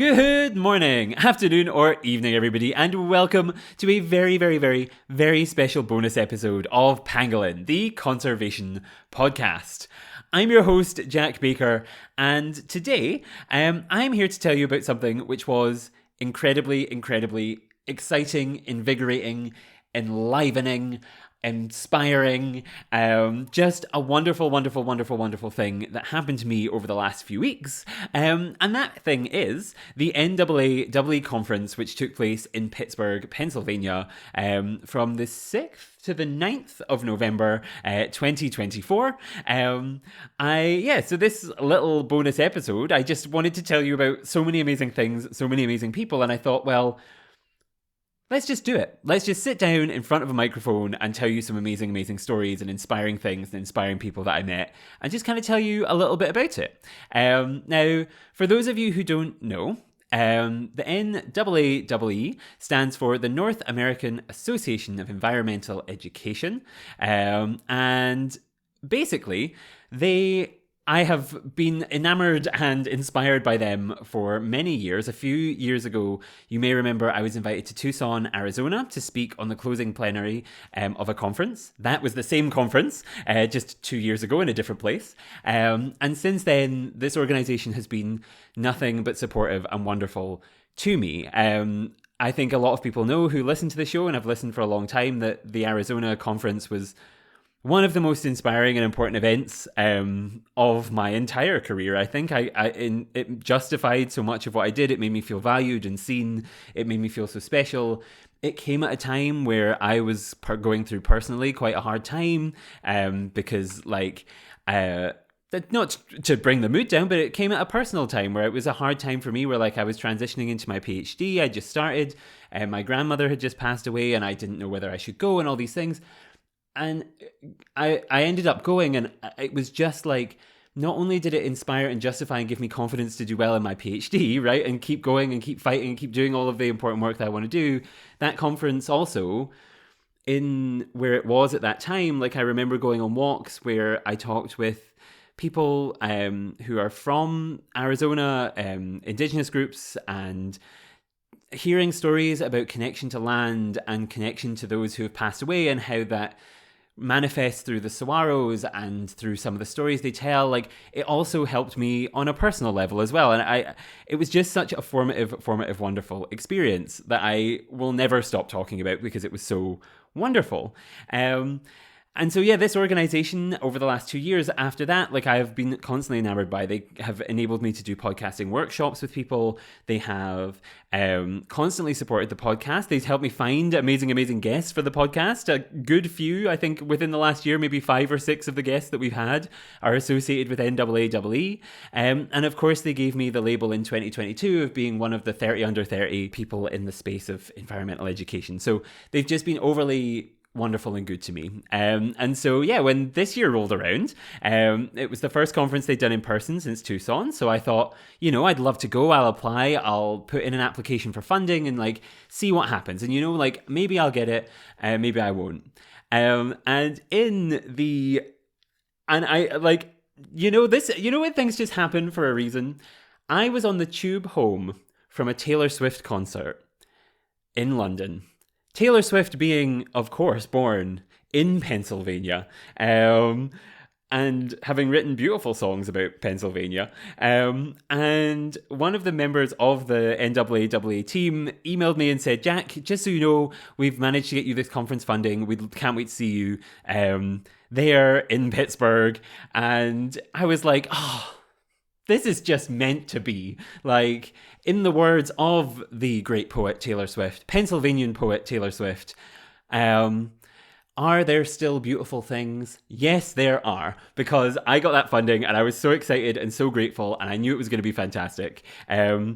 Good morning, afternoon, or evening, everybody, and welcome to a very, very, very, very special bonus episode of Pangolin, the conservation podcast. I'm your host, Jack Baker, and today I'm here to tell you about something which was incredibly, incredibly exciting, invigorating, enlivening, inspiring, just a wonderful, wonderful, wonderful, wonderful thing that happened to me over the last few weeks. And that thing is the NAAEE Conference, which took place in Pittsburgh, Pennsylvania, from the 6th to the 9th of November, 2024. So this little bonus episode, I just wanted to tell you about so many amazing things, so many amazing people, and I thought, well, let's just do it. Let's just sit down in front of a microphone and tell you some amazing, amazing stories and inspiring things and inspiring people that I met and just kind of tell you a little bit about it. Now, for those of you who don't know, the NAAEE stands for the North American Association of Environmental Education. And basically, I have been enamored and inspired by them for many years. A few years ago, you may remember I was invited to Tucson, Arizona to speak on the closing plenary of a conference. That was the same conference, just 2 years ago in a different place. And since then, this organization has been nothing but supportive and wonderful to me. I think a lot of people know who listen to the show and have listened for a long time that the Arizona conference was one of the most inspiring and important events of my entire career. I think it justified so much of what I did. It made me feel valued and seen. It made me feel so special. It came at a time where I was going through personally quite a hard time because not to bring the mood down, but it came at a personal time where it was a hard time for me where I was transitioning into my PhD. I just started and my grandmother had just passed away and I didn't know whether I should go and all these things. And I ended up going, and it was just not only did it inspire and justify and give me confidence to do well in my PhD, right, and keep going and keep fighting and keep doing all of the important work that I want to do, that conference also, in where it was at that time, I remember going on walks where I talked with people who are from Arizona, indigenous groups, and hearing stories about connection to land and connection to those who have passed away and how that manifests through the saguaros and through some of the stories they tell. It also helped me on a personal level as well. And it was just such a formative, wonderful experience that I will never stop talking about because it was so wonderful. And so, this organization over the last 2 years after that, I have been constantly enamored by. They have enabled me to do podcasting workshops with people. They have constantly supported the podcast. They've helped me find amazing, amazing guests for the podcast. A good few, I think, within the last year, maybe 5 or 6 of the guests that we've had are associated with NAAEE. And of course, they gave me the label in 2022 of being one of the 30 under 30 people in the space of environmental education. So they've just been overly wonderful and good to me. And so, when this year rolled around, it was the first conference they'd done in person since Tucson. So I thought, I'd love to go. I'll apply. I'll put in an application for funding and see what happens. And, maybe I'll get it. Maybe I won't. When things just happen for a reason. I was on the tube home from a Taylor Swift concert in London. Taylor Swift being, of course, born in Pennsylvania, and having written beautiful songs about Pennsylvania. And one of the members of the NAAEE team emailed me and said, Jack, just so you know, we've managed to get you this conference funding. We can't wait to see you there in Pittsburgh. And I was like, this is just meant to be. In the words of the great poet Taylor Swift, Pennsylvanian poet Taylor Swift, are there still beautiful things? Yes, there are, because I got that funding and I was so excited and so grateful and I knew it was going to be fantastic. So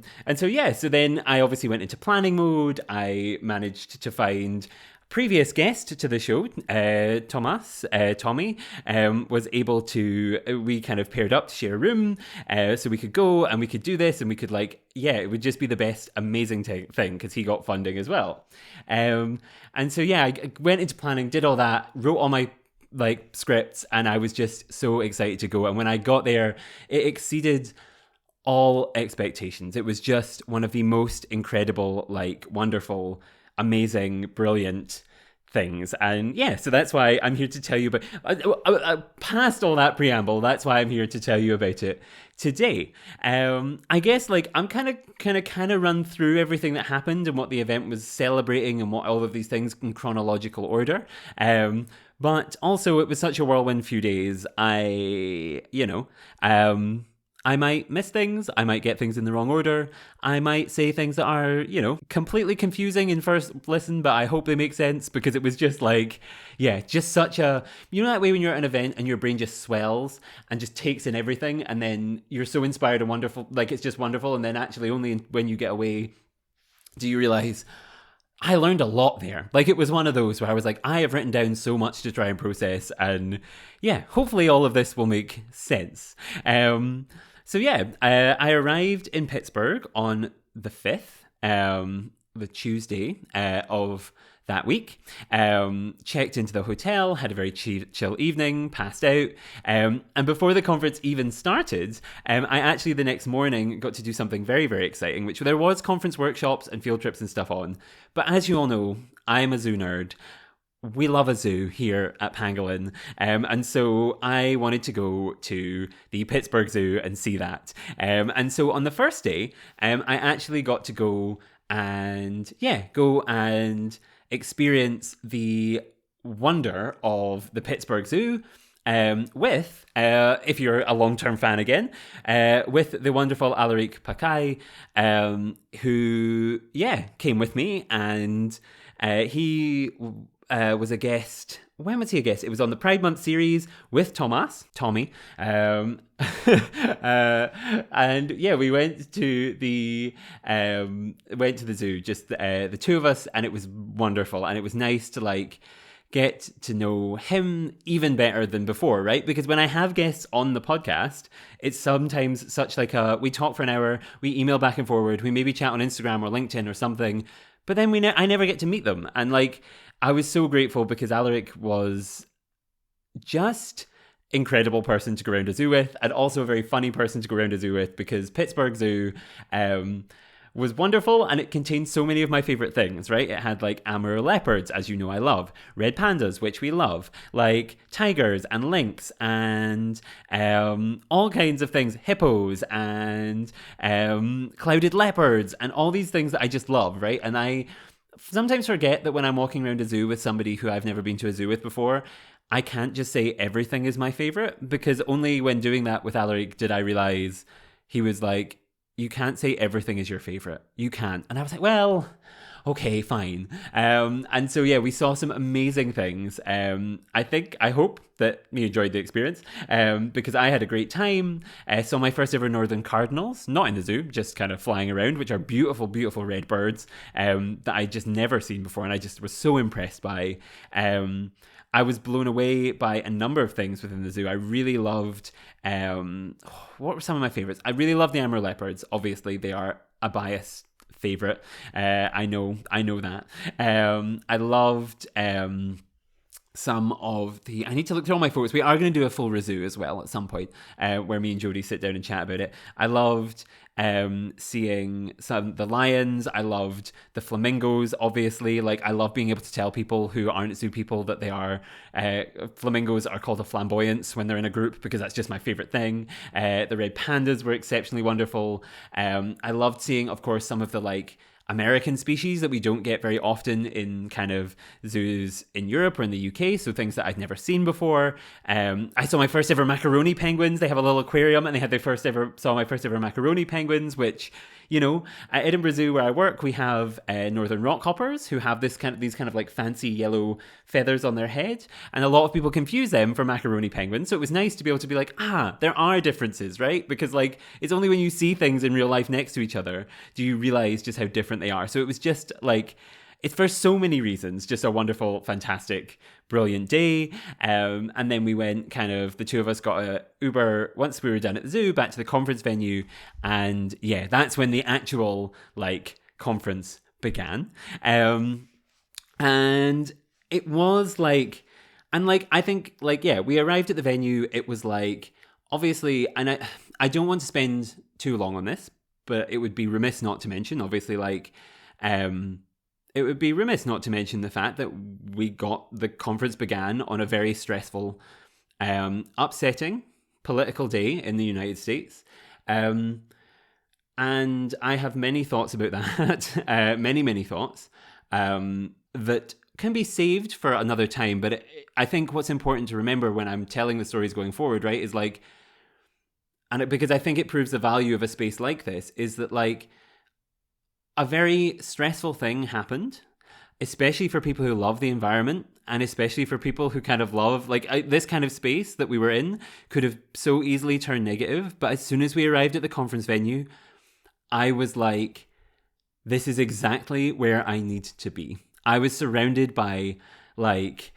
then I obviously went into planning mode. I managed to find previous guest to the show, Tommy, was able to, we kind of paired up to share a room, so we could go and we could do this and we could it would just be the best amazing thing because he got funding as well. And so, I went into planning, did all that, wrote all my scripts, and I was just so excited to go. And when I got there, it exceeded all expectations. It was just one of the most incredible, like, wonderful, amazing, brilliant things. And yeah, so that's why I'm here to tell you about, past all that preamble, that's why I'm here to tell you about it today. I guess, like, I'm kind of run through everything that happened and what the event was celebrating and what all of these things in chronological order. But also, it was such a whirlwind few days. I might miss things. I might get things in the wrong order. I might say things that are, completely confusing in first listen, but I hope they make sense, because it was just like, yeah, just such a, that way when you're at an event and your brain just swells and just takes in everything, and then you're so inspired and wonderful, like it's just wonderful. And then actually only when you get away do you realize, I learned a lot there. Like, it was one of those where I was like, I have written down so much to try and process, and yeah, hopefully all of this will make sense. So yeah, I arrived in Pittsburgh on the 5th, the Tuesday of that week. Checked into the hotel, had a very chill evening, passed out. And before the conference even started, I actually the next morning got to do something very, very exciting, which there was conference workshops and field trips and stuff on. But as you all know, I'm a zoo nerd. We love a zoo here at Pangolin, and so I wanted to go to the Pittsburgh Zoo and see that. And so on the first day, I actually got to go and experience the wonder of the Pittsburgh Zoo. With, if you're a long-term fan again, with the wonderful Alaric Pakai, who came with me, and he was a guest. When was he a guest? It was on the Pride Month series with Tommy. And yeah, we went to the zoo, just the two of us, and it was wonderful. And it was nice to like get to know him even better than before, right? Because when I have guests on the podcast, it's sometimes such like we talk for an hour, we email back and forward, we maybe chat on Instagram or LinkedIn or something, but then I never get to meet them. And like, I was so grateful because Alaric was just incredible person to go around a zoo with, and also a very funny person to go around a zoo with, because Pittsburgh Zoo was wonderful, and it contained so many of my favorite things, right? It had like Amur leopards, as you know I love, red pandas, which we love, like tigers and lynx and all kinds of things, hippos and clouded leopards and all these things that I just love, right? And I sometimes forget that when I'm walking around a zoo with somebody who I've never been to a zoo with before, I can't just say everything is my favorite, because only when doing that with Alaric did I realize, he was like, you can't say everything is your favorite. You can't. And I was like, well, okay, fine. And so, yeah, we saw some amazing things. I hope that you enjoyed the experience, because I had a great time. I saw my first ever northern cardinals, not in the zoo, just kind of flying around, which are beautiful, beautiful red birds that I just never seen before. And I just was so impressed by. I was blown away by a number of things within the zoo. I really loved, what were some of my favorites? I really loved the Amur leopards. Obviously, they are a biased favorite. I know that. I loved some of the... I need to look through all my photos. We are going to do a full review as well at some point, where me and Jodie sit down and chat about it. I loved seeing the lions. I loved the flamingos, obviously. Like, I love being able to tell people who aren't zoo people that they are flamingos are called a flamboyance when they're in a group, because that's just my favorite thing. The red pandas were exceptionally wonderful. I loved seeing, of course, some of the like American species that we don't get very often in kind of zoos in Europe or in the UK, so things that I'd never seen before. I saw my first ever macaroni penguins. They have a little aquarium, and they had saw my first ever macaroni penguins, which, you know, at Edinburgh Zoo where I work, we have northern rockhoppers who have these kind of like fancy yellow feathers on their head, and a lot of people confuse them for macaroni penguins. So it was nice to be able to be like, there are differences, right? Because like, it's only when you see things in real life next to each other do you realize just how different they are. So it was just like, it's for so many reasons just a wonderful, fantastic, brilliant day. And then we went the two of us got a Uber once we were done at the zoo back to the conference venue. And yeah, that's when the actual like conference began. And it was like, and like, I think like, yeah, we arrived at the venue. It was like, obviously, and I don't want to spend too long on this, but it would be remiss not to mention, obviously, like, it would be remiss not to mention the fact that the conference began on a very stressful, upsetting political day in the United States. And I have many thoughts about that, many thoughts, that can be saved for another time. But I think what's important to remember when I'm telling the stories going forward, right, is like, because I think it proves the value of a space like this, is that like a very stressful thing happened, especially for people who love the environment, and especially for people who kind of love, like, this kind of space that we were in could have so easily turned negative. But as soon as we arrived at the conference venue, I was like, this is exactly where I need to be. I was surrounded by like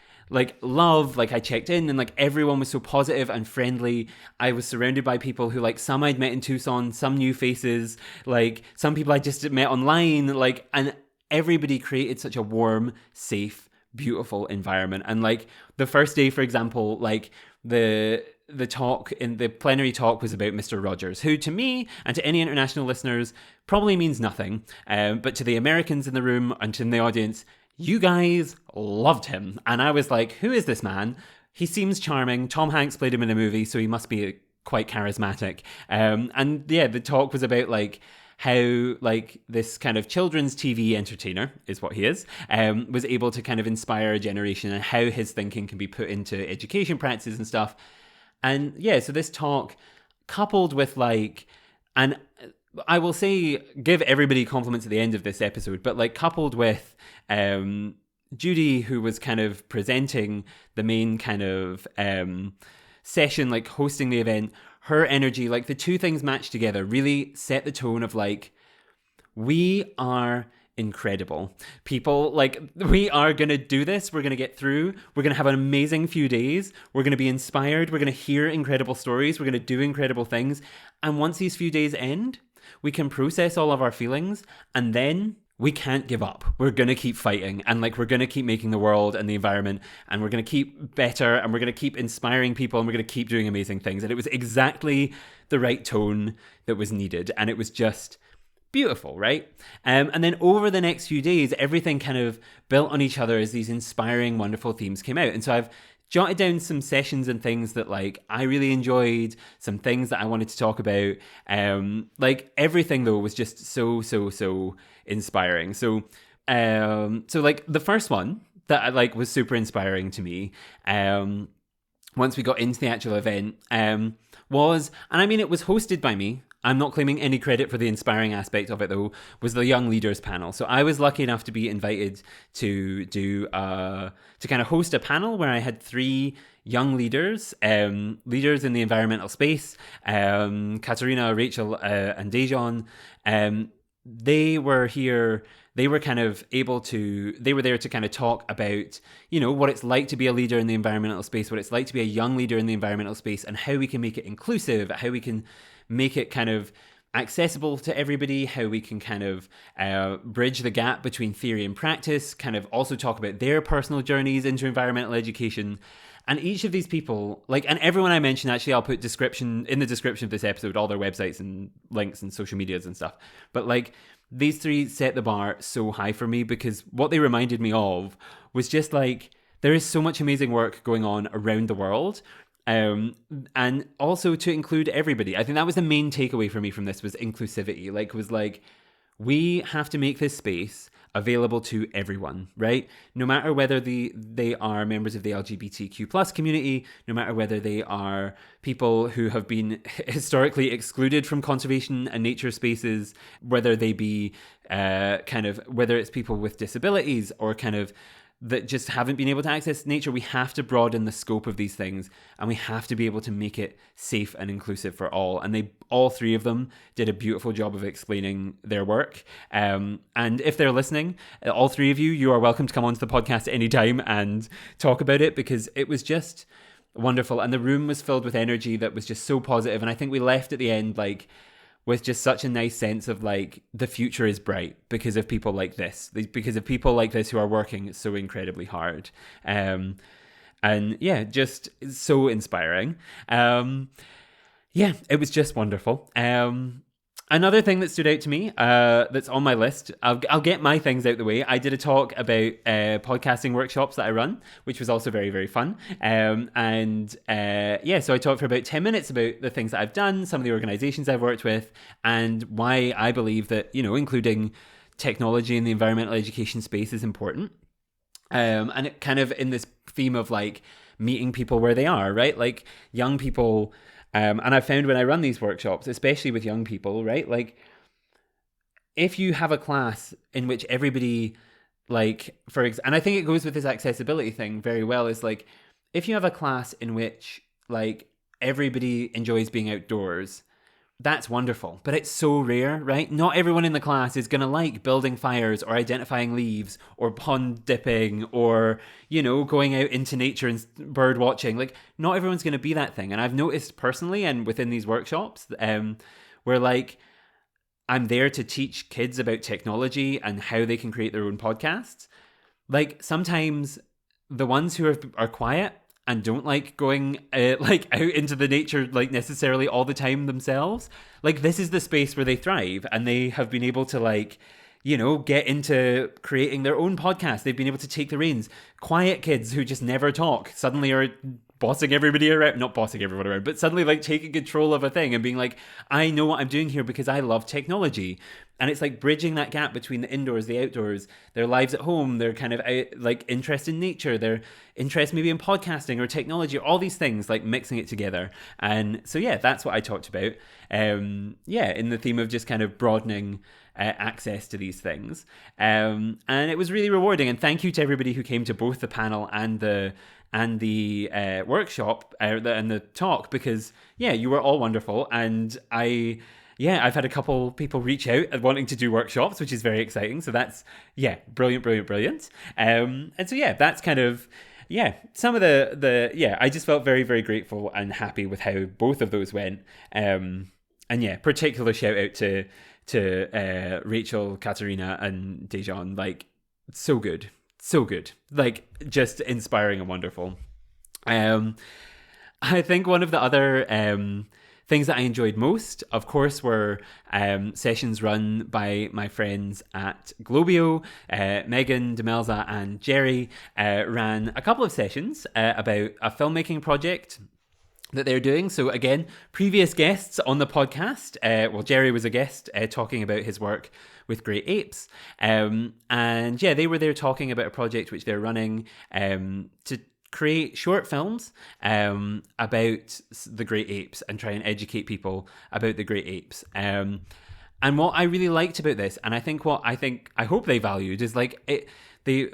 love. Like, I checked in and like everyone was so positive and friendly. I was surrounded by people who, like, some I'd met in Tucson, some new faces, like some people I just met online, like, and everybody created such a warm, safe, beautiful environment. And like the first day, for example, like the talk in the plenary talk was about Mr. Rogers, who to me and to any international listeners probably means nothing. But to the Americans in the room and to the audience, you guys loved him. And I was like, who is this man? He seems charming. Tom Hanks played him in a movie, so he must be quite charismatic. And yeah, the talk was about like how like this kind of children's TV entertainer is what he is, was able to kind of inspire a generation, and how his thinking can be put into education practices and stuff. And yeah, so this talk, coupled with like, and I will say, give everybody compliments at the end of this episode, but like coupled with Judy, who was kind of presenting the main kind of session, like hosting the event, her energy, like the two things matched together really set the tone of like, we are incredible people. Like, we are going to do this. We're going to get through. We're going to have an amazing few days. We're going to be inspired. We're going to hear incredible stories. We're going to do incredible things. And once these few days end, we can process all of our feelings, and then we can't give up. We're going to keep fighting, and like, we're going to keep making the world and the environment, and we're going to keep better, and we're going to keep inspiring people, and we're going to keep doing amazing things. And it was exactly the right tone that was needed. And it was just beautiful, right? And then over the next few days, everything kind of built on each other as these inspiring, wonderful themes came out. And so I've jotted down some sessions and things that like I really enjoyed, some things that I wanted to talk about. Like everything though was just so inspiring. So like the first one that I like was super inspiring to me, once we got into the actual event, was, and I mean, it was hosted by me. I'm not claiming any credit for the inspiring aspect of it though, was the Young Leaders panel. So I was lucky enough to be invited to to kind of host a panel where I had 3 young leaders, leaders in the environmental space, Katerina, Rachel, and Dejan. They were here. They were kind of they were there to kind of talk about, you know, what it's like to be a leader in the environmental space, what it's like to be a young leader in the environmental space, and how we can make it inclusive, how we can make it kind of accessible to everybody, how we can kind of bridge the gap between theory and practice, kind of also talk about their personal journeys into environmental education. And each of these people, like, and everyone I mentioned, actually, I'll put in the description of this episode, all their websites and links and social medias and stuff. But like, these 3 set the bar so high for me, because what they reminded me of was just like, there is so much amazing work going on around the world. And also to include everybody. I think that was the main takeaway for me from this, was inclusivity. Like, was like, we have to make this space available to everyone, right? No matter whether they are members of the LGBTQ plus community, no matter whether they are people who have been historically excluded from conservation and nature spaces, whether they be whether it's people with disabilities or kind of that just haven't been able to access nature. We have to broaden the scope of these things, and we have to be able to make it safe and inclusive for all. And all 3 of them did a beautiful job of explaining their work. And if they're listening, all 3 of you, you are welcome to come onto the podcast anytime and talk about it, because it was just wonderful. And the room was filled with energy that was just so positive. And I think we left at the end, like, with just such a nice sense of like, the future is bright because of people like this, who are working so incredibly hard. And yeah, just so inspiring. Yeah, it was just wonderful. Another thing that stood out to me that's on my list, I'll get my things out the way. I did a talk about podcasting workshops that I run, which was also very, very fun. So I talked for about 10 minutes about the things that I've done, some of the organizations I've worked with, and why I believe that, including technology in the environmental education space is important. And it kind of in this theme of like meeting people where they are, right? Like young people. And I found when I run these workshops, especially with young people, right? Like, if you have a class in which everybody, and I think it goes with this accessibility thing very well, is like, if you have a class in which, like, everybody enjoys being outdoors, that's wonderful, but it's so rare, right? Not everyone in the class is going to like building fires or identifying leaves or pond dipping or, going out into nature and bird watching. Like, not everyone's going to be that thing. And I've noticed personally and within these workshops where like I'm there to teach kids about technology and how they can create their own podcasts. Like, sometimes the ones who are quiet and don't like going out into the nature like necessarily all the time themselves, like this is the space where they thrive, and they have been able to get into creating their own podcast. They've been able to take the reins. Quiet kids who just never talk suddenly are bossing everybody around, not bossing everyone around, but suddenly like taking control of a thing and being like, I know what I'm doing here because I love technology. And it's like bridging that gap between the indoors, the outdoors, their lives at home, their kind of like interest in nature, their interest maybe in podcasting or technology, all these things, like mixing it together. And so, yeah, that's what I talked about. In the theme of just kind of broadening access to these things. And it was really rewarding. And thank you to everybody who came to both the panel and the workshop and the talk, because you were all wonderful. And I've had a couple people reach out wanting to do workshops, which is very exciting. So that's brilliant. And so that's kind of some of the I just felt very, very grateful and happy with how both of those went. Particular shout out to Rachel, Katerina, and Dejan. Like, so good, like just inspiring and wonderful. I think one of the other things that I enjoyed most, of course, were sessions run by my friends at Globio. Megan, Demelza, and Jerry ran a couple of sessions about a filmmaking project that they're doing. So again, previous guests on the podcast. Jerry was a guest talking about his work with great apes. They were there talking about a project which they're running to create short films about the great apes and try and educate people about the great apes. And what I really liked about this, and I hope they valued, is like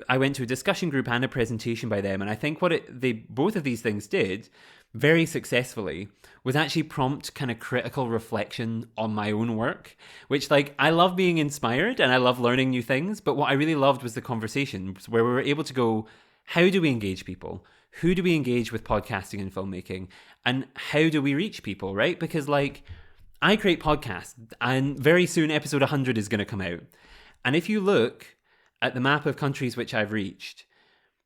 I went to a discussion group and a presentation by them, and I think both of these things did very successfully was actually prompt kind of critical reflection on my own work, which I love being inspired and I love learning new things. But what I really loved was the conversation where we were able to go, how do we engage people? Who do we engage with podcasting and filmmaking? And how do we reach people, right? Because I create podcasts and very soon episode 100 is going to come out. And if you look at the map of countries which I've reached,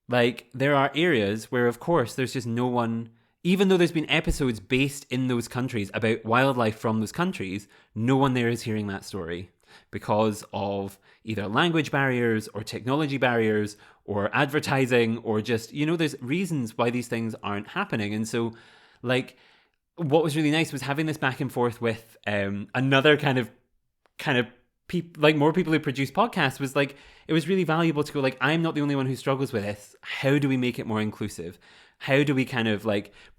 there are areas where, of course, there's just no one. Even though there's been episodes based in those countries about wildlife from those countries, no one there is hearing that story because of either language barriers or technology barriers or advertising or just, there's reasons why these things aren't happening. And so, what was really nice was having this back and forth with another kind of more people who produce podcasts. Was it was really valuable to go, I'm not the only one who struggles with this. How do we make it more inclusive? How do we kind of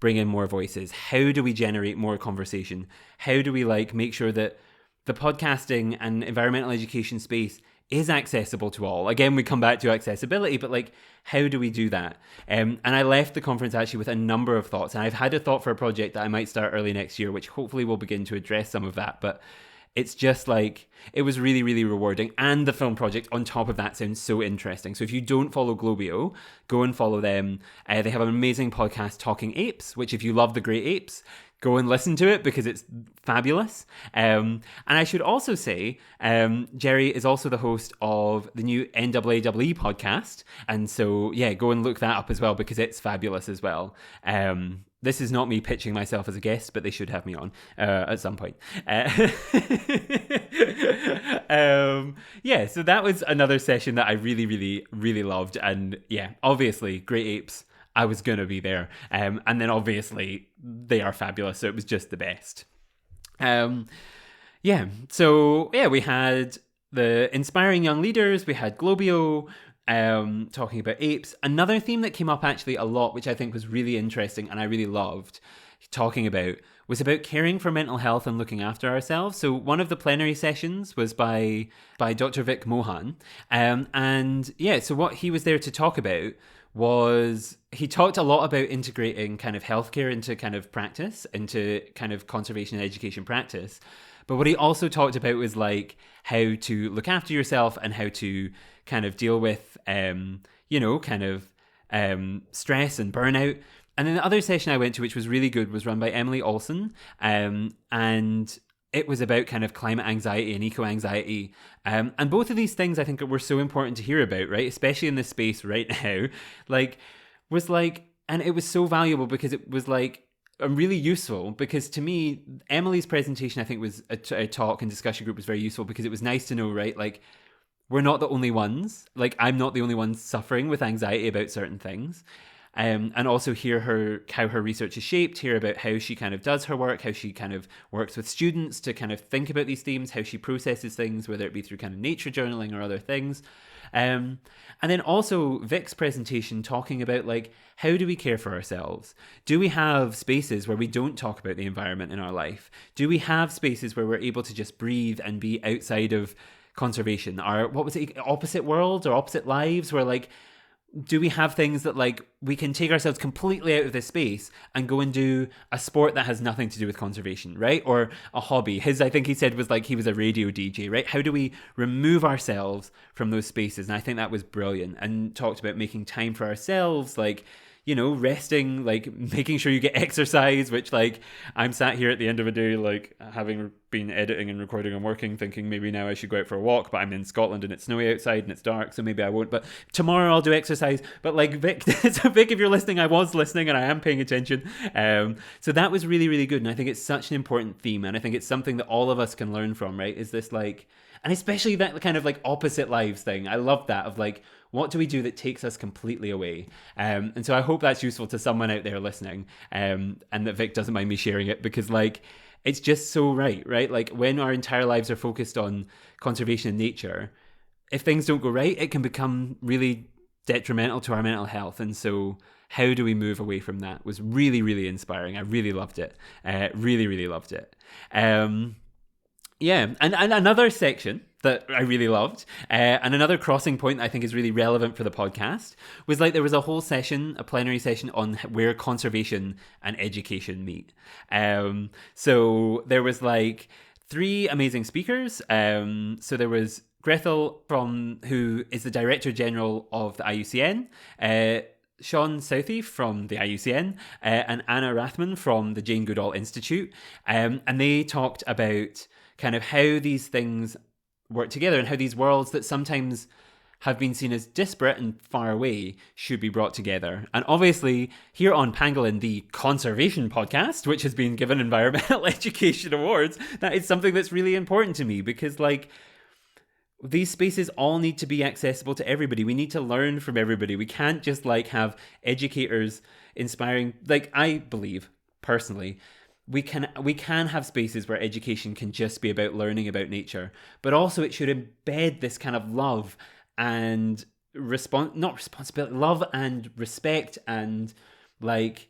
bring in more voices? How do we generate more conversation? How do we make sure that the podcasting and environmental education space is accessible to all? Again, we come back to accessibility, but how do we do that? And I left the conference actually with a number of thoughts. And I've had a thought for a project that I might start early next year, which hopefully will begin to address some of that. But it's just it was really, really rewarding. And the film project on top of that sounds so interesting. So if you don't follow Globio, go and follow them. They have an amazing podcast, Talking Apes, which if you love the great apes, go and listen to it because it's fabulous. And I should also say, Jerry is also the host of the new NAAEE podcast. And so, go and look that up as well because it's fabulous as well. this is not me pitching myself as a guest, but they should have me on at some point. Yeah, so that was another session that I really, really, really loved. And yeah, obviously, Great Apes, I was going to be there. And then obviously, they are fabulous, so it was just the best. Yeah, so yeah, we had the Inspiring Young Leaders, we had Globio, talking about apes. Another theme that came up actually a lot, which I think was really interesting and I really loved talking about, was about caring for mental health and looking after ourselves. So one of the plenary sessions was by Dr. Vic Mohan. And yeah, so what he was there to talk about was, he talked a lot about integrating kind of healthcare into kind of practice, into kind of conservation and education practice. But what he also talked about was like how to look after yourself and how to kind of deal with, stress and burnout. And then the other session I went to, which was really good, was run by Emily Olson. And it was about kind of climate anxiety and eco-anxiety. And both of these things I think were so important to hear about, right? Especially in this space right now. And it was so valuable because it was like, really useful, because to me, Emily's presentation, I think, was a talk and discussion group, was very useful because it was nice to know, right? Like, we're not the only ones. Like, I'm not the only one suffering with anxiety about certain things. And also hear how her research is shaped, hear about how she kind of does her work, how she kind of works with students to kind of think about these themes, how she processes things, whether it be through kind of nature journaling or other things. And then also Vic's presentation talking about like, how do we care for ourselves? Do we have spaces where we don't talk about the environment in our life? Do we have spaces where we're able to just breathe and be outside of conservation? Or what was it, opposite worlds or opposite lives, where like, do we have things that like we can take ourselves completely out of this space and go and do a sport that has nothing to do with conservation, right? Or a hobby. I think he said was like he was a radio DJ, right? How do we remove ourselves from those spaces? And I think that was brilliant, and talked about making time for ourselves, like, you know, resting, like making sure you get exercise, which like I'm sat here at the end of a day, like having been editing and recording and working, thinking maybe now I should go out for a walk, but I'm in Scotland and it's snowy outside and it's dark, so maybe I won't, but tomorrow I'll do exercise. But like Vic, so Vic, if you're listening, I was listening and I am paying attention. So that was really, really good. And I think it's such an important theme. And I think it's something that all of us can learn from, right? Is this like, and especially that kind of like opposite lives thing. I love that, of like, what do we do that takes us completely away? And so I hope that's useful to someone out there listening, and that Vic doesn't mind me sharing it, because like, it's just so right? Like when our entire lives are focused on conservation and nature, if things don't go right, it can become really detrimental to our mental health. And so how do we move away from that was really, really inspiring. I really loved it. Really, really loved it. Yeah, and another section that I really loved, and another crossing point that I think is really relevant for the podcast, was like there was a whole session, a plenary session on where conservation and education meet. So there was like 3 amazing speakers. So there was Grethel who is the Director General of the IUCN, Sean Southey from the IUCN, and Anna Rathman from the Jane Goodall Institute. And they talked about kind of how these things work together and how these worlds that sometimes have been seen as disparate and far away should be brought together. And obviously, here on Pangolin, the conservation podcast, which has been given environmental education awards, that is something that's really important to me, because like, these spaces all need to be accessible to everybody. We need to learn from everybody. We can't just like have educators inspiring, like I believe personally, we can have spaces where education can just be about learning about nature, but also it should embed this kind of love and love and respect and like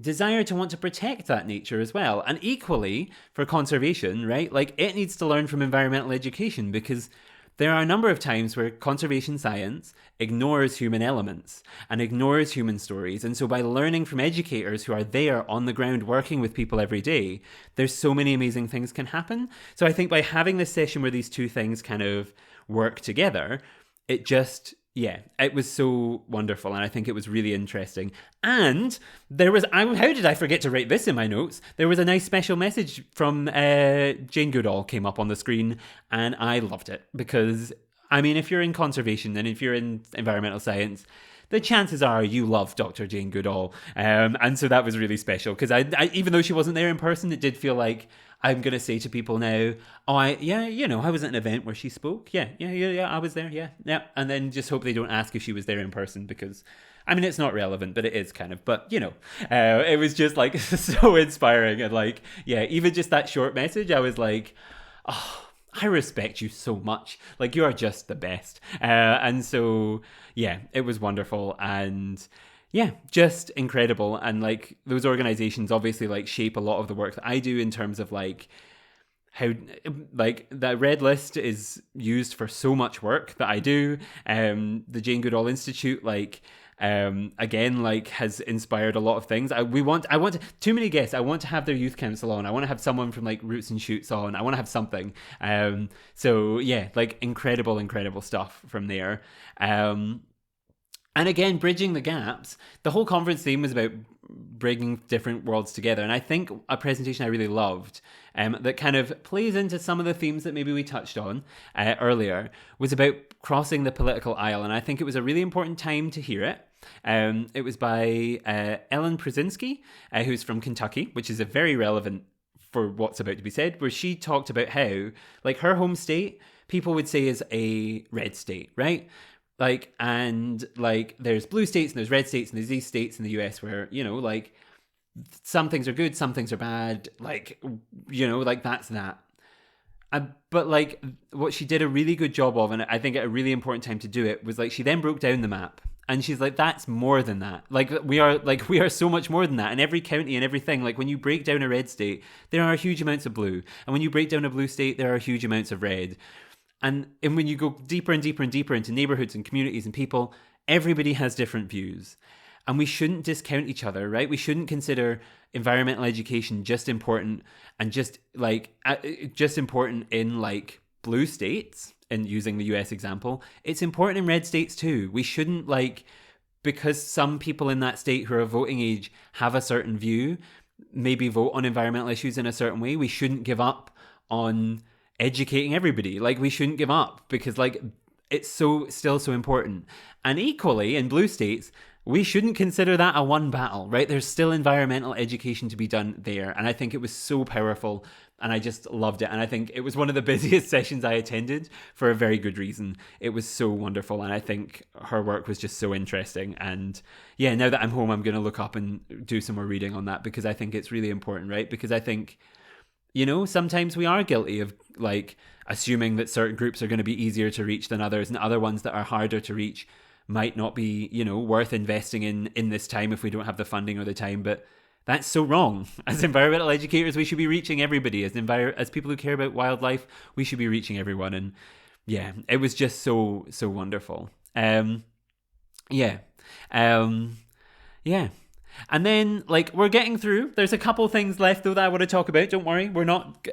desire to want to protect that nature as well. And equally for conservation, right? Like it needs to learn from environmental education, because there are a number of times where conservation science ignores human elements and ignores human stories. And so by learning from educators who are there on the ground working with people every day, there's so many amazing things can happen. So I think by having this session where these 2 things kind of work together, it just, yeah, it was so wonderful. And I think it was really interesting. And there was, how did I forget to write this in my notes? There was a nice special message from Jane Goodall came up on the screen, and I loved it, because I mean, if you're in conservation and if you're in environmental science, the chances are you love Dr. Jane Goodall. And so that was really special because I even though she wasn't there in person, it did feel like I'm going to say to people now, I was at an event where she spoke. Yeah, I was there. Yeah. And then just hope they don't ask if she was there in person because, I mean, it's not relevant, but it is kind of. But, it was just like so inspiring. And like, yeah, even just that short message, I was like, oh, I respect you so much. Like, you are just the best. And so, yeah, it was wonderful. And yeah, just incredible. And like those organizations obviously like shape a lot of the work that I do in terms of like how like the red list is used for so much work that I do. The Jane Goodall Institute, like again, like has inspired a lot of things. I want too many guests. I want to have their youth council on. I want to have someone from like Roots and Shoots on. I want to have something. So yeah, like incredible stuff from there. And again, bridging the gaps. The whole conference theme was about bringing different worlds together. And I think a presentation I really loved that kind of plays into some of the themes that maybe we touched on earlier was about crossing the political aisle. And I think it was a really important time to hear it. It was by Ellen Przinski, who's from Kentucky, which is a very relevant for what's about to be said, where she talked about how, like, her home state, people would say is a red state, right? Like, and like there's blue states and there's red states and there's these states in the US where, like some things are good, some things are bad, like, like that's that. But like what she did a really good job of, and I think at a really important time to do it, was like she then broke down the map and she's like, that's more than that. We are so much more than that. And every county and everything, like when you break down a red state, there are huge amounts of blue. And when you break down a blue state, there are huge amounts of red. And when you go deeper and deeper and deeper into neighborhoods and communities and people, everybody has different views. And we shouldn't discount each other, right? We shouldn't consider environmental education just important and just important in like blue states, and using the US example. It's important in red states too. We shouldn't because some people in that state who are voting age have a certain view, maybe vote on environmental issues in a certain way. We shouldn't give up on educating everybody. Like, we shouldn't give up because it's still so important. And equally in blue states, we shouldn't consider that a one battle, right? There's still environmental education to be done there. And I think it was so powerful and I just loved it. And I think it was one of the busiest sessions I attended for a very good reason. It was so wonderful. And I think her work was just so interesting. And yeah, now that I'm home, I'm going to look up and do some more reading on that because I think it's really important, right? Because I think, sometimes we are guilty of assuming that certain groups are going to be easier to reach than others, and other ones that are harder to reach might not be, worth investing in this time if we don't have the funding or the time. But that's so wrong. As environmental educators, we should be reaching everybody. As people who care about wildlife, we should be reaching everyone. And yeah, it was just so wonderful. Yeah. And then, we're getting through. There's a couple things left, though, that I want to talk about. Don't worry.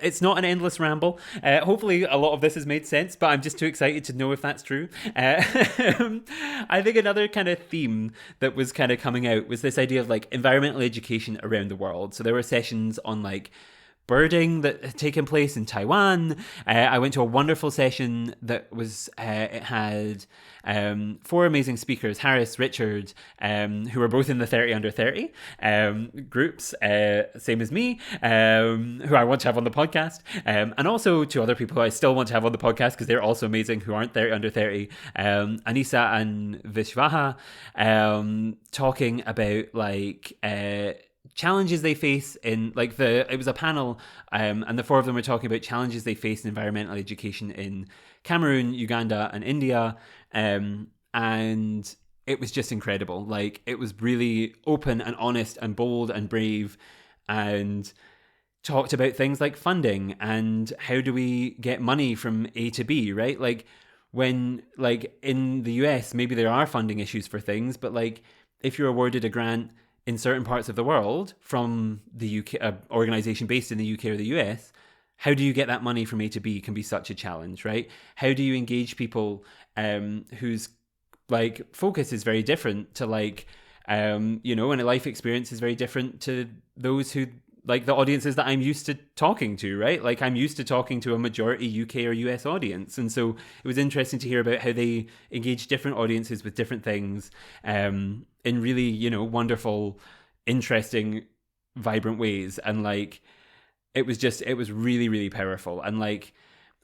It's not an endless ramble. Hopefully, a lot of this has made sense, but I'm just too excited to know if that's true. I think another kind of theme that was kind of coming out was this idea of, environmental education around the world. So there were sessions on, birding that had taken place in Taiwan. I went to a wonderful session that was it had 4 amazing speakers, Harris, Richard, who were both in the 30 under 30 groups, same as me, who I want to have on the podcast, and also 2 other people who I still want to have on the podcast because they're also amazing, who aren't 30 under 30, Anisa and Vishwaha, talking about challenges they face in it was a panel, and the 4 of them were talking about challenges they face in environmental education in Cameroon, Uganda, and India, and it was just incredible. It was really open and honest and bold and brave, and talked about things like funding and how do we get money from A to B, right? When in the US, maybe there are funding issues for things, but if you're awarded a grant in certain parts of the world from the UK, organization based in the UK or the US, how do you get that money from A to B can be such a challenge, right? How do you engage people whose focus is very different to and a life experience is very different to those who like the audiences that I'm used to talking to, right? Like I'm used to talking to a majority UK or US audience. And so it was interesting to hear about how they engage different audiences with different things in really, wonderful, interesting, vibrant ways. And like, it was really, really powerful. And like,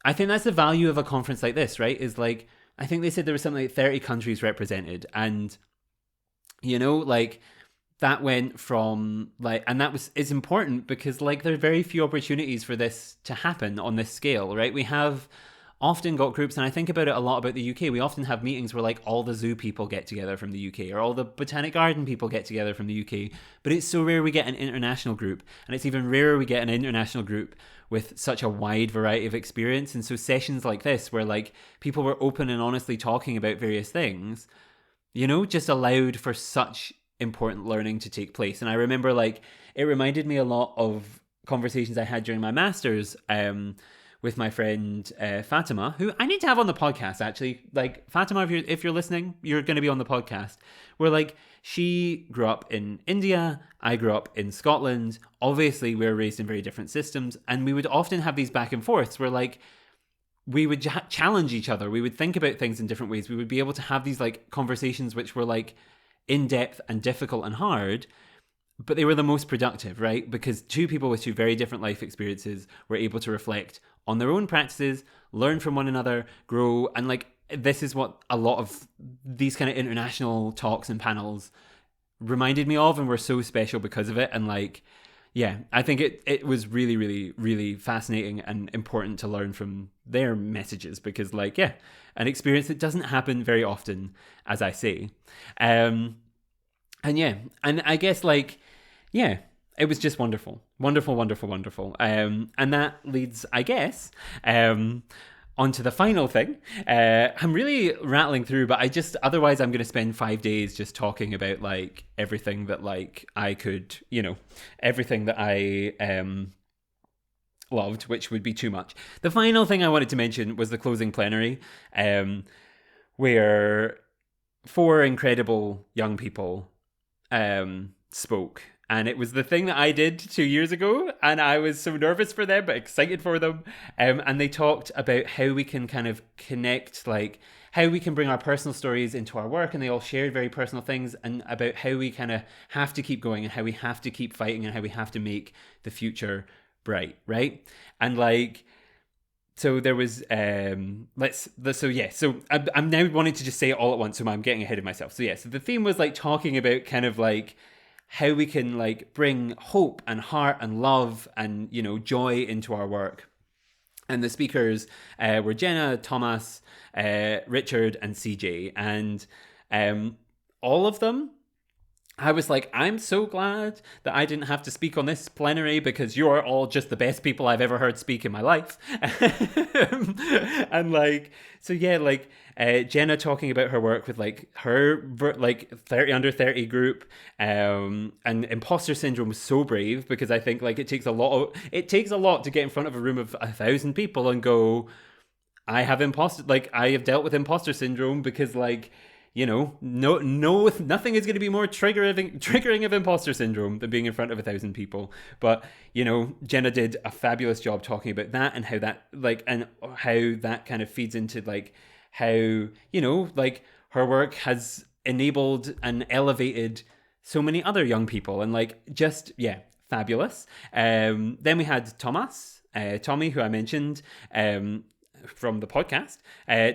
I think that's the value of a conference like this, right? Is like, I think they said there was something like 30 countries represented. And, like, that went from like, and it's important because like there are very few opportunities for this to happen on this scale, right? We have often got groups, and I think about it a lot about the UK. We often have meetings where like all the zoo people get together from the UK or all the Botanic Garden people get together from the UK, but it's so rare we get an international group, and it's even rarer we get an international group with such a wide variety of experience. And so sessions like this where like people were open and honestly talking about various things, just allowed for such important learning to take place. And I remember like it reminded me a lot of conversations I had during my master's with my friend Fatima, who I need to have on the podcast actually. Like Fatima, if you're listening, you're going to be on the podcast. Where like she grew up in India, I grew up in Scotland. Obviously we were raised in very different systems, and we would often have these back and forths where like we would challenge each other. We would think about things in different ways. We would be able to have these like conversations which were like in-depth and difficult and hard, but they were the most productive, right? Because two people with two very different life experiences were able to reflect on their own practices, learn from one another, grow. And like, this is what a lot of these kind of international talks and panels reminded me of, and were so special because of it. And like, yeah, I think it was really, really, really fascinating and important to learn from their messages, because like, yeah, an experience that doesn't happen very often, as I say. And yeah, and I guess like, yeah, it was just wonderful, wonderful, wonderful, wonderful. And that leads, I guess, onto the final thing. I'm really rattling through, but otherwise I'm going to spend 5 days just talking about like everything that like I could, everything that I loved, which would be too much. The final thing I wanted to mention was the closing plenary, where 4 incredible young people spoke. And it was the thing that I did 2 years ago, and I was so nervous for them, but excited for them. And they talked about how we can kind of connect, like how we can bring our personal stories into our work, and they all shared very personal things, and about how we kind of have to keep going, and how we have to keep fighting, and how we have to make the future bright, right? And like, so there was I'm now wanting to just say it all at once, so I'm getting ahead of myself. So the theme was like talking about kind of like how we can like bring hope and heart and love and joy into our work. And the speakers were Jenna, Thomas, Richard, and CJ, and all of them, I was like, I'm so glad that I didn't have to speak on this plenary, because you're all just the best people I've ever heard speak in my life. And like, so yeah, like Jenna talking about her work with like her like 30 under 30 group, and imposter syndrome was so brave, because I think like it takes a lot to get in front of a room of 1,000 people and go, I have dealt with imposter syndrome, because like, nothing is going to be more triggering of imposter syndrome than being in front of 1,000 people. But, Jenna did a fabulous job talking about that, and how that, like, and how that kind of feeds into, like, how, like, her work has enabled and elevated so many other young people, and, like, just, yeah, fabulous. Then we had Tommy, who I mentioned from the podcast,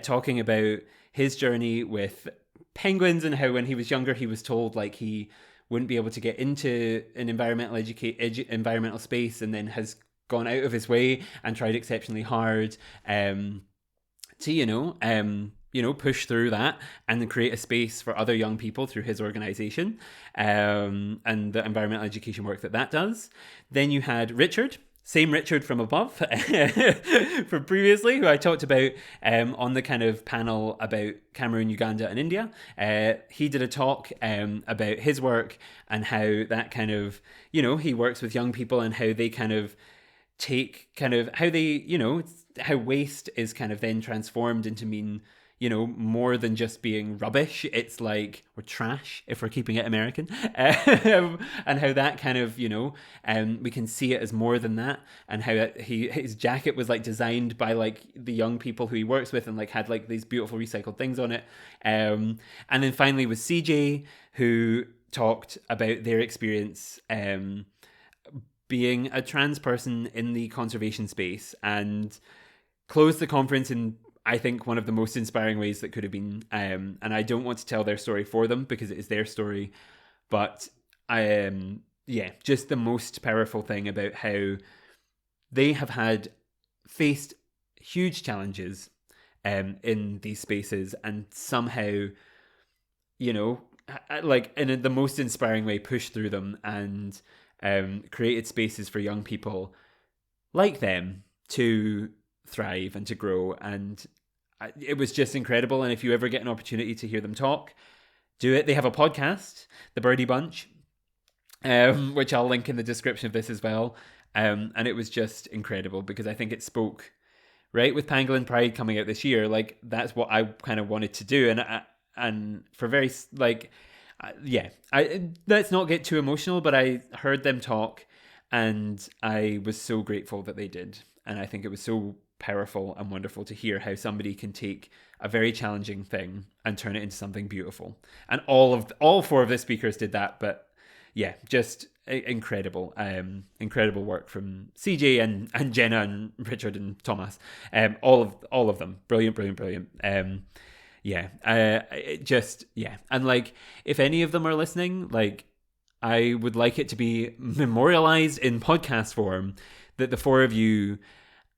talking about his journey with penguins, and how when he was younger he was told like he wouldn't be able to get into an environmental space, and then has gone out of his way and tried exceptionally hard to push through that and create a space for other young people through his organization, and the environmental education work that does. Then you had Richard, same Richard from above from previously, who I talked about on the kind of panel about Cameroon, Uganda, and India. He did a talk about his work, and how that kind of, he works with young people, and how they kind of take kind of how they, how waste is kind of then transformed into mean, more than just being rubbish. It's like, or trash, if we're keeping it American. And how that kind of, we can see it as more than that. And how his jacket was like designed by like the young people who he works with, and like had like these beautiful recycled things on it. And then finally with CJ, who talked about their experience being a trans person in the conservation space, and closed the conference in, I think, one of the most inspiring ways that could have been. And I don't want to tell their story for them because it is their story, but just the most powerful thing about how they have faced huge challenges in these spaces, and somehow, like in the most inspiring way, pushed through them and created spaces for young people like them to thrive and to grow. And it was just incredible. And if you ever get an opportunity to hear them talk, do it. They have a podcast, The Birdie Bunch, which I'll link in the description of this as well. And it was just incredible because I think it spoke, right, with Pangolin Pride coming out this year, like that's what I kind of wanted to do. And for very, like, let's not get too emotional, but I heard them talk and I was so grateful that they did. And I think it was so powerful and wonderful to hear how somebody can take a very challenging thing and turn it into something beautiful. And all four of the speakers did that. But yeah, just incredible work from CJ and Jenna and Richard and Thomas. All of them, brilliant. And like, if any of them are listening, like, I would like it to be memorialized in podcast form that the four of you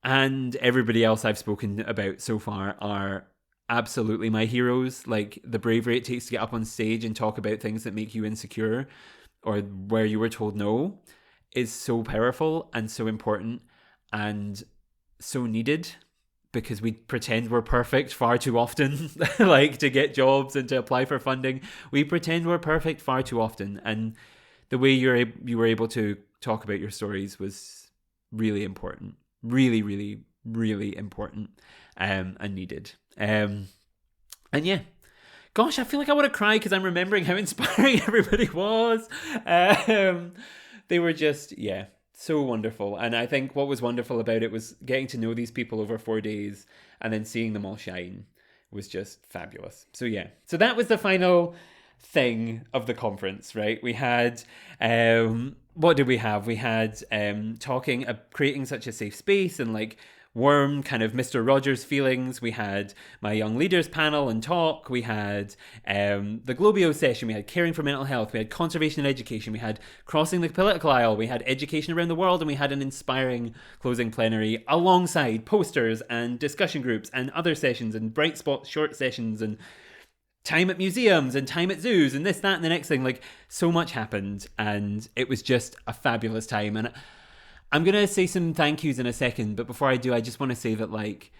and everybody else I've spoken about so far are absolutely my heroes. Like, the bravery it takes to get up on stage and talk about things that make you insecure or where you were told no is so powerful and so important and so needed, because we pretend we're perfect far too often. Like, to get jobs and to apply for funding, we pretend we're perfect far too often. And the way you were able to talk about your stories was really important. Really, really, really important and needed. And yeah, gosh, I feel like I want to cry because I'm remembering how inspiring everybody was. They were just, so wonderful. And I think what was wonderful about it was getting to know these people over 4 days and then seeing them all shine was just fabulous. So yeah, so that was the final thing of the conference, right? We had, what did we have? We had creating such a safe space and like warm kind of Mr. Rogers feelings. We had my young leaders panel and talk. We had the Globio session. We had caring for mental health. We had conservation and education. We had crossing the political aisle. We had education around the world, and we had an inspiring closing plenary alongside posters and discussion groups and other sessions and bright spot short sessions and time at museums and time at zoos and this, that, and the next thing. Like, so much happened, and it was just a fabulous time. And I'm going to say some thank yous in a second, but before I do, I just want to say that, like,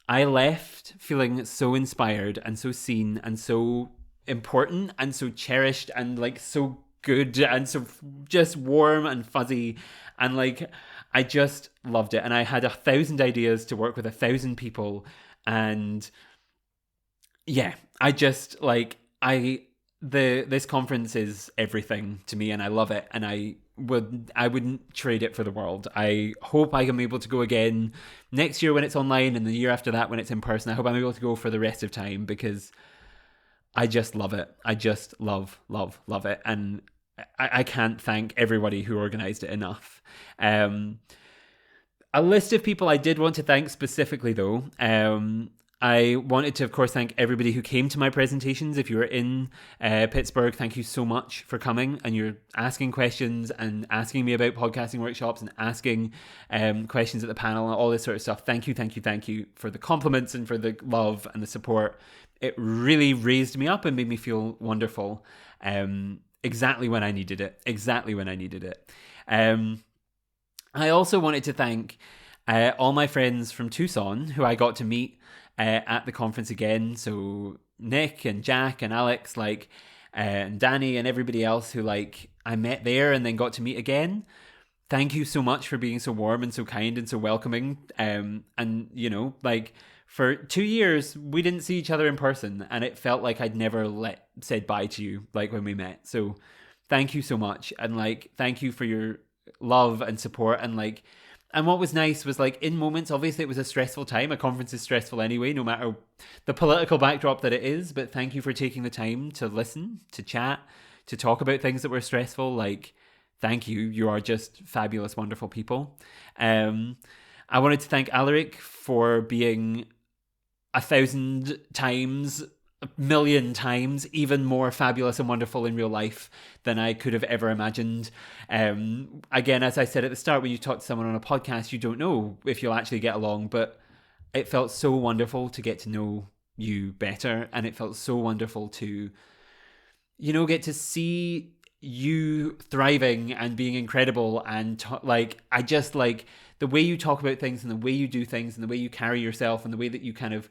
I left feeling so inspired and so seen and so important and so cherished and, like, so good and so just warm and fuzzy. And, like, I just loved it. And I had 1,000 ideas to work with 1,000 people. And yeah, I just, like, this conference is everything to me, and I love it, and I wouldn't trade it for the world. I hope I am able to go again next year when it's online, and the year after that when it's in person. I hope I'm able to go for the rest of time, because I just love it. I just love it, and I can't thank everybody who organized it enough. A list of people I did want to thank specifically, though. I wanted to, of course, thank everybody who came to my presentations. If you were in Pittsburgh, thank you so much for coming, and you're asking questions and asking me about podcasting workshops and asking questions at the panel and all this sort of stuff. Thank you for the compliments and for the love and the support. It really raised me up and made me feel wonderful. Exactly when I needed it. I also wanted to thank all my friends from Tucson who I got to meet at the conference again. So Nick and Jack and Alex, like, and Danny and everybody else who, like, I met there and then got to meet again. Thank you so much for being so warm and so kind and so welcoming. And, you know, like, for 2 years, we didn't see each other in person, and it felt like I'd never said bye to you, like when we met. So thank you so much. And like, thank you for your love and support. And what was nice was like in moments, obviously it was a stressful time. A conference is stressful anyway, no matter the political backdrop that it is. But thank you for taking the time to listen, to chat, to talk about things that were stressful. Like, thank you. You are just fabulous, wonderful people. I wanted to thank Alaric for being 1,000 times, a million times, even more fabulous and wonderful in real life than I could have ever imagined. Again, as I said at the start, when you talk to someone on a podcast, you don't know if you'll actually get along, but it felt so wonderful to get to know you better, and it felt so wonderful to, get to see you thriving and being incredible, and I just like the way you talk about things and the way you do things and the way you carry yourself and the way that you kind of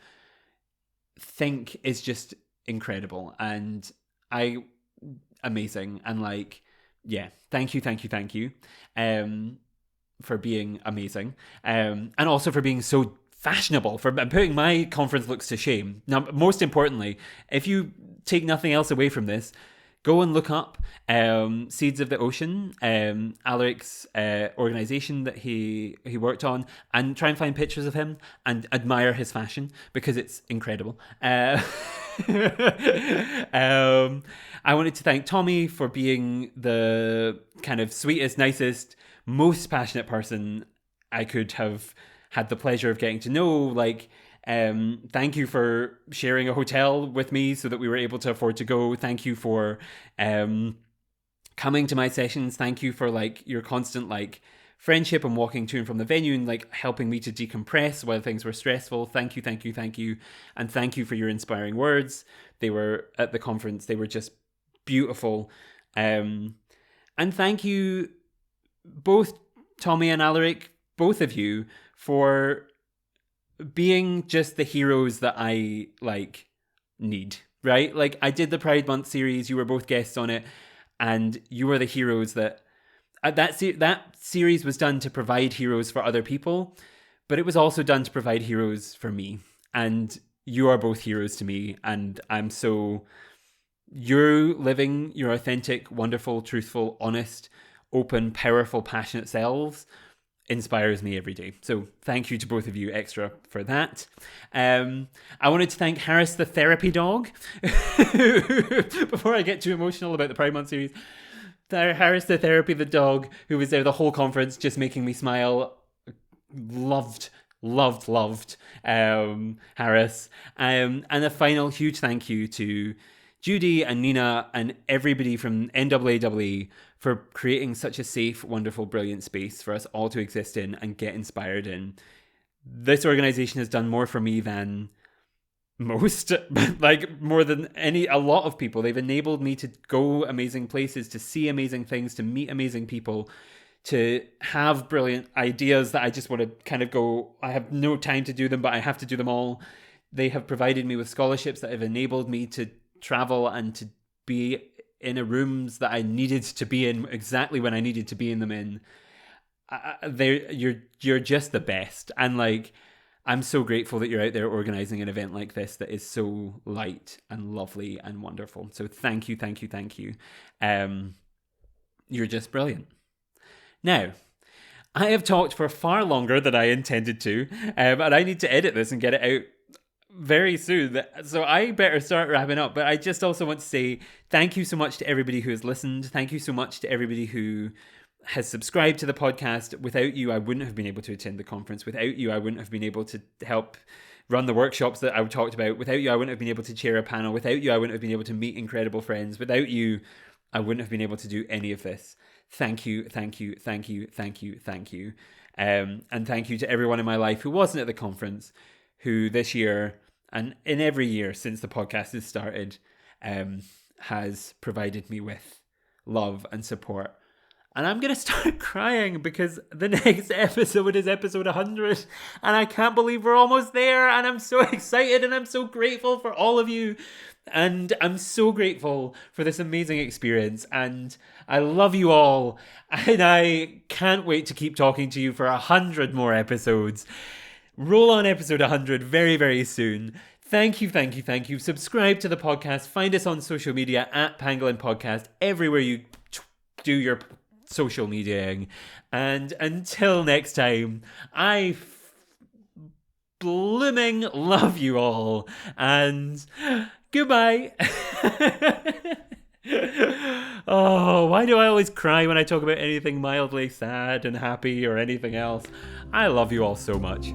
think is just incredible, and amazing. And like, yeah, thank you for being amazing, and also for being so fashionable, for putting my conference looks to shame. Now, most importantly, if you take nothing else away from this, go and look up Seeds of the Ocean, Alaric's organization that he worked on, and try and find pictures of him and admire his fashion, because it's incredible. I wanted to thank Tommy for being the kind of sweetest, nicest, most passionate person I could have had the pleasure of getting to know. Like, thank you for sharing a hotel with me so that we were able to afford to go. Thank you for coming to my sessions. Thank you for like your constant like friendship and walking to and from the venue and like helping me to decompress while things were stressful. Thank you. And thank you for your inspiring words. They were at the conference. They were just beautiful. And thank you both, Tommy and Alaric, both of you, for being just the heroes that I like need, right? Like, I did the Pride Month series, you were both guests on it, and you were the heroes that that series was done to provide heroes for other people, but it was also done to provide heroes for me, and you are both heroes to me. And you're living your authentic, wonderful, truthful, honest, open, powerful, passionate selves inspires me every day. So thank you to both of you extra for that. I wanted to thank Harris the therapy dog. Before I get too emotional about the Pride Month series, Harris the dog, who was there the whole conference just making me smile. Loved Harris. And a final huge thank you to Judy and Nina and everybody from NAAEE for creating such a safe, wonderful, brilliant space for us all to exist in and get inspired in. This organization has done more for me than most, like more than a lot of people. They've enabled me to go amazing places, to see amazing things, to meet amazing people, to have brilliant ideas that I just want to kind of go, I have no time to do them, but I have to do them all. They have provided me with scholarships that have enabled me to travel and to be in rooms that I needed to be in exactly when I needed to be in them. You're just the best, and like, I'm so grateful that you're out there organizing an event like this that is so light and lovely and wonderful. So thank you. You're just brilliant. Now, I have talked for far longer than I intended to, and I need to edit this and get it out very soon, so I better start wrapping up. But I just also want to say thank you so much to everybody who has listened. Thank you so much to everybody who has subscribed to the podcast. Without you, I wouldn't have been able to attend the conference. Without you, I wouldn't have been able to help run the workshops that I talked about. Without you, I wouldn't have been able to chair a panel. Without you, I wouldn't have been able to meet incredible friends. Without you, I wouldn't have been able to do any of this. Thank you. And thank you to everyone in my life who wasn't at the conference, who this year and in every year since the podcast has started has provided me with love and support. And I'm going to start crying because the next episode is episode 100, and I can't believe we're almost there, and I'm so excited and I'm so grateful for all of you, and I'm so grateful for this amazing experience, and I love you all, and I can't wait to keep talking to you for 100 more episodes. roll on episode 100 very, very soon. Thank you, thank you, thank you. Subscribe to the podcast. Find us on social media at Pangolin Podcast, everywhere you do your social mediaing. And until next time, I blooming love you all. And goodbye. Oh, why do I always cry when I talk about anything mildly sad and happy or anything else? I love you all so much.